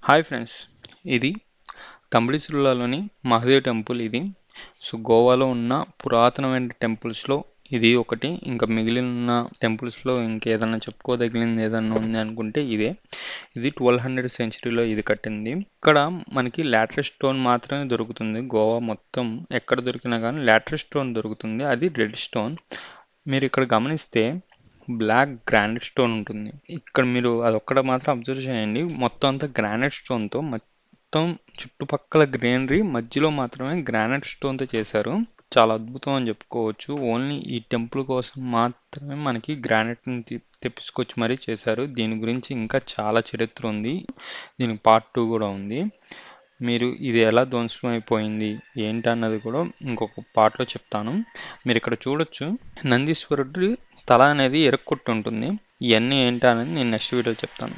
Hi friends, ఇది తంబడిసుల్లాలోని Mahadev temple. ఇది గోవాలో ఉన్న పురాతనమైన టెంపుల్స్లో ఇది ఒకటి. ఇంకా మిగిలిన టెంపుల్స్లో ఇంకేదన్నా చెప్పుకోదగినది ఏదన్నా ఉంది అనుకుంటే ఇదే. ఇది 1200 సెంచరీలో ఇది కట్టింది. ఇక్కడ మనకి లాటరస్ స్టోన్ మాత్రమే దొరుకుతుంది. గోవా మొత్తం ఎక్కడ దొరికినా కానీ లాటరస్ స్టోన్ దొరుకుతుంది. అది రెడ్ స్టోన్. మీరు ఇక్కడ గమనిస్తే బ్లాక్ గ్రానైట్ స్టోన్ ఉంటుంది. ఇక్కడ మీరు అదొక్కడ మాత్రం అబ్జర్వ్ చేయండి. మొత్తం అంతా గ్రానైట్ స్టోన్తో మొత్తం చుట్టుపక్కల గ్రీనరీ, మధ్యలో మాత్రమే గ్రానైట్ స్టోన్తో చేశారు. చాలా అద్భుతం అని చెప్పుకోవచ్చు. ఓన్లీ ఈ టెంపుల్ కోసం మాత్రమే మనకి గ్రానైట్ని తెప్పించుకొచ్చి మరీ చేశారు. దీని గురించి ఇంకా చాలా చరిత్ర ఉంది. దీనికి పార్ట్ 2 కూడా ఉంది. మీరు ఇది ఎలా ధ్వంసం అయిపోయింది ఏంటన్నది కూడా ఇంకొక పార్ట్లో చెప్తాను. మీరు ఇక్కడ చూడొచ్చు, నందీశ్వరుడు తల అనేది ఎరక్కొట్టు ఉంటుంది. ఇవన్నీ ఏంటనేది నేను నెక్స్ట్ వీడియోలో చెప్తాను.